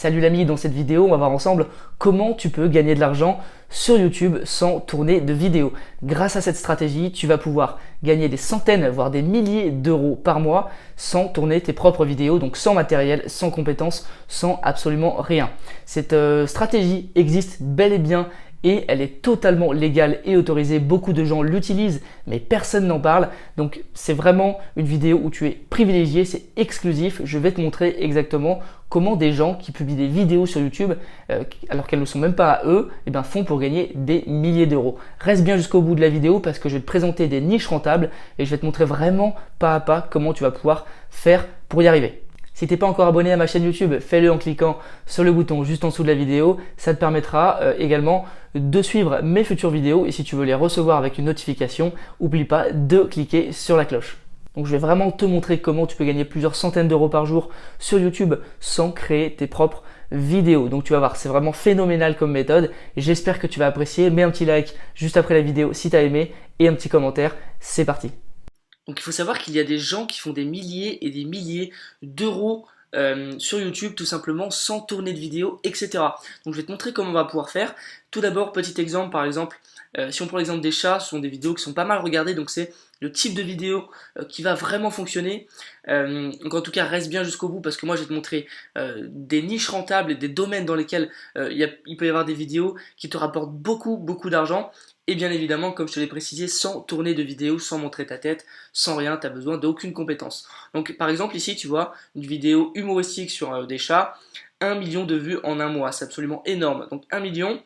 Salut l'ami, dans cette vidéo, on va voir ensemble comment tu peux gagner de l'argent sur YouTube sans tourner de vidéos. Grâce à cette stratégie, tu vas pouvoir gagner des centaines, voire des milliers d'euros par mois sans tourner tes propres vidéos, donc sans matériel, sans compétences, sans absolument rien. Cette stratégie existe bel et bien et elle est totalement légale et autorisée. Beaucoup de gens l'utilisent, mais personne n'en parle. Donc c'est vraiment une vidéo où tu es privilégié, c'est exclusif. Je vais te montrer exactement comment des gens qui publient des vidéos sur YouTube, alors qu'elles ne sont même pas à eux, font pour gagner des milliers d'euros. Reste bien jusqu'au bout de la vidéo parce que je vais te présenter des niches rentables et je vais te montrer vraiment pas à pas comment tu vas pouvoir faire pour y arriver. Si tu n'es pas encore abonné à ma chaîne YouTube, fais-le en cliquant sur le bouton juste en dessous de la vidéo. Ça te permettra également de suivre mes futures vidéos et si tu veux les recevoir avec une notification, n'oublie pas de cliquer sur la cloche. Donc je vais vraiment te montrer comment tu peux gagner plusieurs centaines d'euros par jour sur YouTube sans créer tes propres vidéos. Donc tu vas voir, c'est vraiment phénoménal comme méthode et j'espère que tu vas apprécier. Mets un petit like juste après la vidéo si tu as aimé et un petit commentaire. C'est parti. Donc il faut savoir qu'il y a des gens qui font des milliers et des milliers d'euros sur YouTube tout simplement sans tourner de vidéo, etc. Donc je vais te montrer comment on va pouvoir faire. Tout d'abord, petit exemple, par exemple, si on prend l'exemple des chats, ce sont des vidéos qui sont pas mal regardées, donc c'est le type de vidéo qui va vraiment fonctionner. Donc en tout cas, reste bien jusqu'au bout parce que moi je vais te montrer des niches rentables et des domaines dans lesquels il peut y avoir des vidéos qui te rapportent beaucoup d'argent. Et bien évidemment, comme je te l'ai précisé, sans tourner de vidéo, sans montrer ta tête, sans rien, tu n'as besoin d'aucune compétence. Donc par exemple ici, tu vois, une vidéo humoristique sur des chats, 1 million de vues en un mois, c'est absolument énorme. Donc 1 million,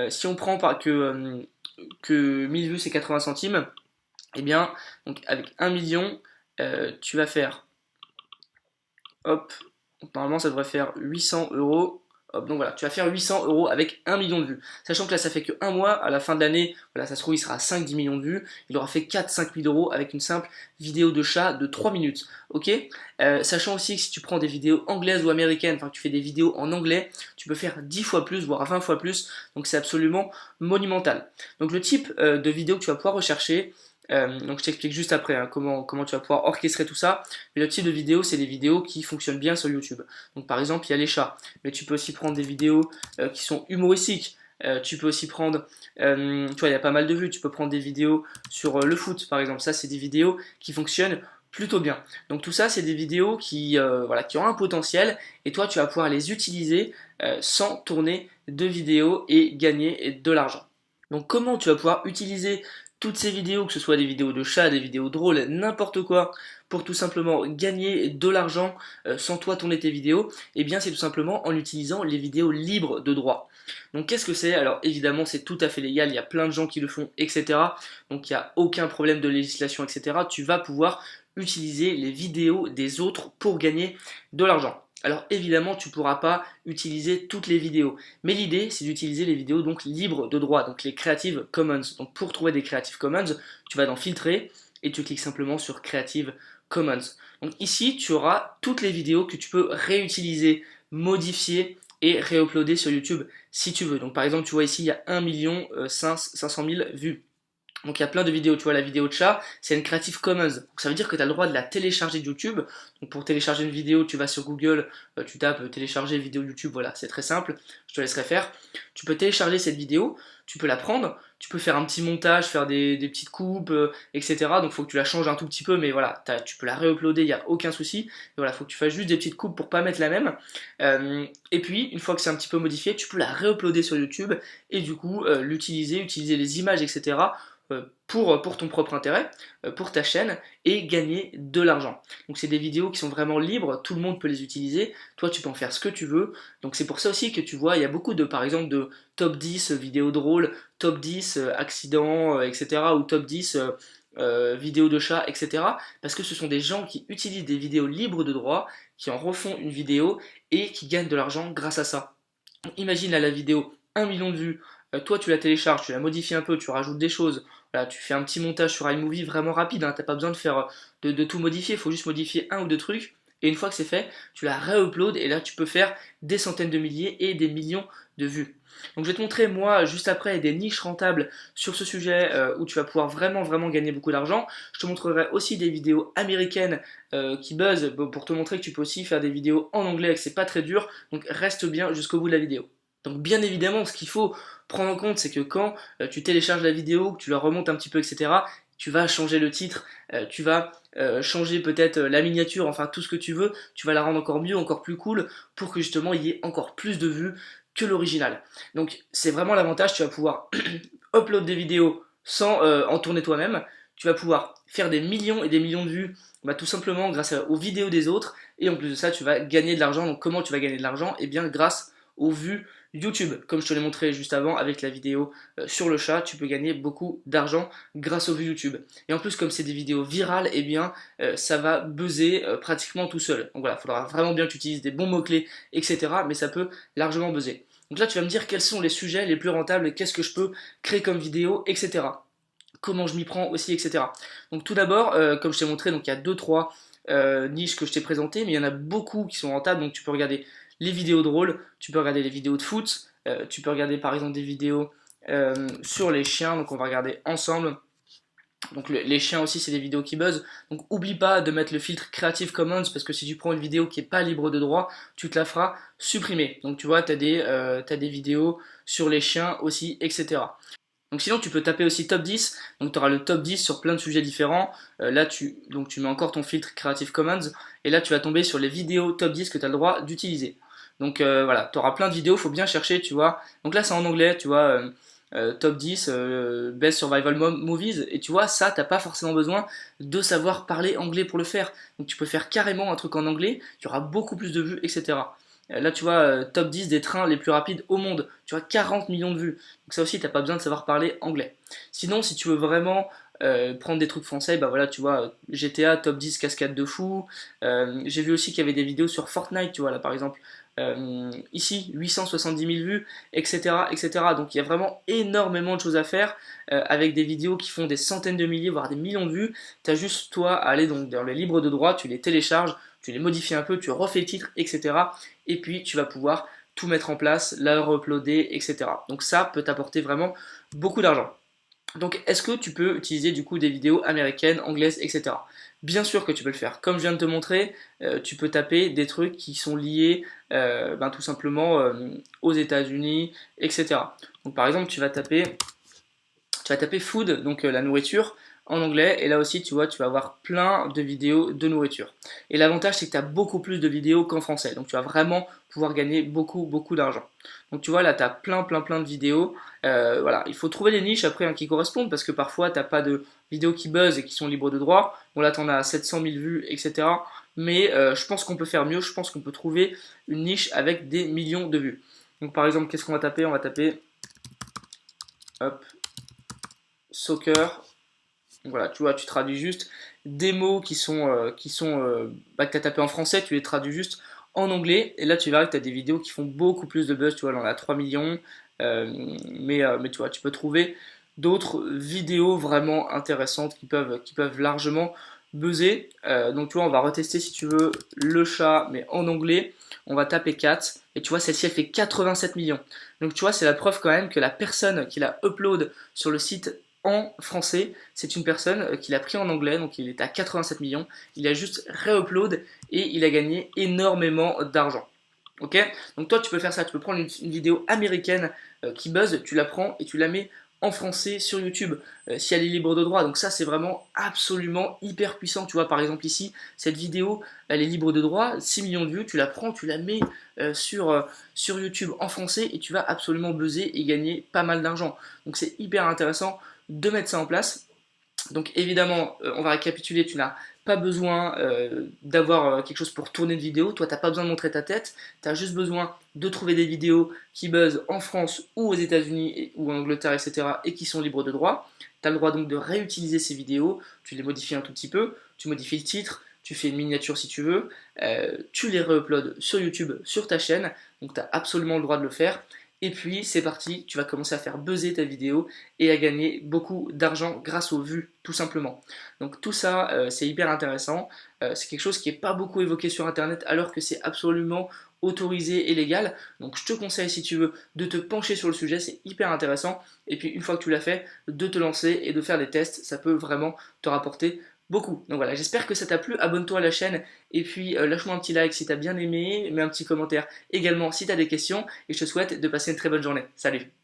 si on prend que 1000 vues c'est 80 centimes, et bien donc avec 1 million, tu vas faire, hop, donc normalement ça devrait faire 800 euros. Hop, donc voilà, tu vas faire 800 euros avec 1 million de vues. Sachant que là, ça fait que un mois, à la fin de l'année, voilà, ça se trouve, il sera à 5-10 millions de vues. Il aura fait 4-5 000 euros avec une simple vidéo de chat de 3 minutes. Ok, sachant aussi que si tu prends des vidéos anglaises ou américaines, enfin, que tu fais des vidéos en anglais, tu peux faire 10 fois plus, voire 20 fois plus. Donc, c'est absolument monumental. Donc, le type de vidéo que tu vas pouvoir rechercher, donc je t'explique juste après comment tu vas pouvoir orchestrer tout ça. Mais le type de vidéo, c'est des vidéos qui fonctionnent bien sur YouTube. Donc par exemple, il y a les chats, mais tu peux aussi prendre des vidéos qui sont humoristiques. Tu peux aussi prendre, tu vois, il y a pas mal de vues. Tu peux prendre des vidéos sur le foot, par exemple. Ça, c'est des vidéos qui fonctionnent plutôt bien. Donc tout ça, c'est des vidéos qui ont un potentiel et toi, tu vas pouvoir les utiliser sans tourner de vidéos et gagner de l'argent. Donc comment tu vas pouvoir utiliser toutes ces vidéos, que ce soit des vidéos de chats, des vidéos drôles, n'importe quoi, pour tout simplement gagner de l'argent sans toi tourner tes vidéos, eh bien c'est tout simplement en utilisant les vidéos libres de droit. Donc qu'est-ce que c'est? Alors évidemment c'est tout à fait légal, il y a plein de gens qui le font, etc. Donc il n'y a aucun problème de législation, etc. Tu vas pouvoir utiliser les vidéos des autres pour gagner de l'argent. Alors évidemment, tu ne pourras pas utiliser toutes les vidéos, mais l'idée c'est d'utiliser les vidéos donc libres de droit, donc les Creative Commons. Donc pour trouver des Creative Commons, tu vas dans Filtrer et tu cliques simplement sur Creative Commons. Donc ici, tu auras toutes les vidéos que tu peux réutiliser, modifier et réuploader sur YouTube si tu veux. Donc par exemple, tu vois ici, il y a 1 500 000 vues. Donc il y a plein de vidéos, tu vois la vidéo de chat, c'est une Creative Commons. Donc ça veut dire que tu as le droit de la télécharger de YouTube. Donc pour télécharger une vidéo, tu vas sur Google, tu tapes télécharger vidéo YouTube, voilà, c'est très simple, je te laisserai faire. Tu peux télécharger cette vidéo, tu peux la prendre, tu peux faire un petit montage, faire des petites coupes, etc. Donc il faut que tu la changes un tout petit peu, mais voilà, tu peux la réuploader, il n'y a aucun souci. Mais voilà, il faut que tu fasses juste des petites coupes pour pas mettre la même. Et puis, une fois que c'est un petit peu modifié, tu peux la réuploader sur YouTube et du coup utiliser les images, etc. Pour ton propre intérêt, pour ta chaîne et gagner de l'argent. Donc c'est des vidéos qui sont vraiment libres, tout le monde peut les utiliser, toi tu peux en faire ce que tu veux. Donc c'est pour ça aussi que tu vois, il y a beaucoup de, par exemple, de top 10 vidéos drôles, top 10 accidents, etc. ou top 10 vidéos de chats, etc. Parce que ce sont des gens qui utilisent des vidéos libres de droit, qui en refont une vidéo et qui gagnent de l'argent grâce à ça. Donc, imagine là la vidéo 1 million de vues, toi tu la télécharges, tu la modifies un peu, tu rajoutes des choses, voilà, tu fais un petit montage sur iMovie vraiment rapide, hein, t'as pas besoin de faire de tout modifier, il faut juste modifier un ou deux trucs, Et une fois que c'est fait, tu la re-upload et là tu peux faire des centaines de milliers et des millions de vues. Donc je vais te montrer moi juste après des niches rentables sur ce sujet où tu vas pouvoir vraiment gagner beaucoup d'argent. Je te montrerai aussi des vidéos américaines qui buzzent pour te montrer que tu peux aussi faire des vidéos en anglais et que c'est pas très dur. Donc reste bien jusqu'au bout de la vidéo. Donc bien évidemment, ce qu'il faut prendre en compte, c'est que quand tu télécharges la vidéo, que tu la remontes un petit peu, etc., tu vas changer le titre, tu vas changer peut-être la miniature, enfin tout ce que tu veux, tu vas la rendre encore mieux, encore plus cool, pour que justement il y ait encore plus de vues que l'original. Donc c'est vraiment l'avantage, tu vas pouvoir upload des vidéos sans en tourner toi-même, tu vas pouvoir faire des millions et des millions de vues tout simplement grâce aux vidéos des autres, et en plus de ça tu vas gagner de l'argent. Donc comment tu vas gagner de l'argent? Eh bien grâce aux vues YouTube, comme je te l'ai montré juste avant avec la vidéo sur le chat, tu peux gagner beaucoup d'argent grâce aux vues YouTube. Et en plus, comme c'est des vidéos virales, eh bien, ça va buzzer pratiquement tout seul. Donc voilà, il faudra vraiment bien que tu utilises des bons mots-clés, etc. Mais ça peut largement buzzer. Donc là, tu vas me dire quels sont les sujets les plus rentables et qu'est-ce que je peux créer comme vidéo, etc. Comment je m'y prends aussi, etc. Donc tout d'abord, comme je t'ai montré, donc il y a 2-3 niches que je t'ai présentées, mais il y en a beaucoup qui sont rentables, donc tu peux regarder les vidéos drôles, tu peux regarder les vidéos de foot, tu peux regarder par exemple des vidéos sur les chiens, donc on va regarder ensemble. Donc les chiens aussi, c'est des vidéos qui buzzent, donc oublie pas de mettre le filtre Creative Commons, parce que si tu prends une vidéo qui n'est pas libre de droit, tu te la feras supprimer. Donc tu vois, t'as des vidéos sur les chiens aussi, etc. Donc sinon tu peux taper aussi top 10, donc tu auras le top 10 sur plein de sujets différents. Là tu mets encore ton filtre Creative Commons et là tu vas tomber sur les vidéos top 10 que tu as le droit d'utiliser. Donc voilà, tu auras plein de vidéos, faut bien chercher, tu vois. Donc là c'est en anglais, tu vois, top 10 Best Survival Movies, et tu vois, ça t'as pas forcément besoin de savoir parler anglais pour le faire. Donc tu peux faire carrément un truc en anglais, il y aura beaucoup plus de vues, etc. Là, tu vois, top 10 des trains les plus rapides au monde. Tu vois, 40 millions de vues. Donc ça aussi, t'as pas besoin de savoir parler anglais. Sinon, si tu veux vraiment prendre des trucs français, bah voilà, tu vois, GTA, top 10 cascade de fou. J'ai vu aussi qu'il y avait des vidéos sur Fortnite, tu vois, là par exemple. Ici, 870 000 vues, etc., etc. Donc il y a vraiment énormément de choses à faire avec des vidéos qui font des centaines de milliers, voire des millions de vues. Tu as juste toi à aller donc dans les libres de droit, tu les télécharges, tu les modifies un peu, tu refais le titre, etc. Et puis tu vas pouvoir tout mettre en place, la uploader, etc. Donc ça peut t'apporter vraiment beaucoup d'argent. Donc est-ce que tu peux utiliser du coup des vidéos américaines, anglaises, etc. Bien sûr que tu peux le faire. Comme je viens de te montrer, tu peux taper des trucs qui sont liés tout simplement aux États-Unis, etc. Donc par exemple, tu vas taper food, donc la nourriture, en anglais, et là aussi, tu vois, tu vas avoir plein de vidéos de nourriture. Et l'avantage, c'est que tu as beaucoup plus de vidéos qu'en français, donc tu vas vraiment pouvoir gagner beaucoup d'argent. Donc tu vois, là, tu as plein de vidéos. Voilà, il faut trouver les niches après qui correspondent, parce que parfois, tu n'as pas de vidéos qui buzzent et qui sont libres de droit. Bon, là, tu en as 700 000 vues, etc. Mais je pense qu'on peut faire mieux, je pense qu'on peut trouver une niche avec des millions de vues. Donc par exemple, qu'est-ce qu'on va taper? On va taper, hop, soccer. Donc voilà, tu vois, tu traduis juste des mots que tu as tapé en français, tu les traduis juste en anglais, et là tu verras que tu as des vidéos qui font beaucoup plus de buzz, tu vois, là on a 3 millions, mais tu vois, tu peux trouver d'autres vidéos vraiment intéressantes qui peuvent largement buzzer. Donc tu vois, on va retester si tu veux le chat, mais en anglais, on va taper cat, et tu vois, celle-ci elle fait 87 millions. Donc tu vois, c'est la preuve quand même que la personne qui la upload sur le site en français, c'est une personne qui l'a pris en anglais, donc il est à 87 millions, il a juste re-upload et il a gagné énormément d'argent. Ok? Donc toi tu peux faire ça, tu peux prendre une vidéo américaine qui buzz, tu la prends et tu la mets en français sur YouTube, si elle est libre de droit. Donc ça c'est vraiment absolument hyper puissant. Tu vois par exemple ici, cette vidéo elle est libre de droit, 6 millions de vues, tu la prends, tu la mets sur YouTube en français et tu vas absolument buzzer et gagner pas mal d'argent. Donc c'est hyper intéressant de mettre ça en place. Donc évidemment, on va récapituler, tu n'as pas besoin d'avoir quelque chose pour tourner une vidéo, toi tu n'as pas besoin de montrer ta tête, tu as juste besoin de trouver des vidéos qui buzzent en France ou aux États-Unis ou en Angleterre, etc. et qui sont libres de droit. Tu as le droit donc de réutiliser ces vidéos, tu les modifies un tout petit peu, tu modifies le titre, tu fais une miniature si tu veux, tu les re-uploads sur YouTube, sur ta chaîne, donc tu as absolument le droit de le faire. Et puis c'est parti, tu vas commencer à faire buzzer ta vidéo et à gagner beaucoup d'argent grâce aux vues, tout simplement. Donc tout ça, c'est hyper intéressant. C'est quelque chose qui n'est pas beaucoup évoqué sur Internet alors que c'est absolument autorisé et légal. Donc je te conseille, si tu veux, de te pencher sur le sujet, c'est hyper intéressant. Et puis une fois que tu l'as fait, de te lancer et de faire des tests, ça peut vraiment te rapporter beaucoup. Donc voilà, j'espère que ça t'a plu, abonne-toi à la chaîne et puis lâche-moi un petit like si t'as bien aimé, mets un petit commentaire également si t'as des questions et je te souhaite de passer une très bonne journée. Salut!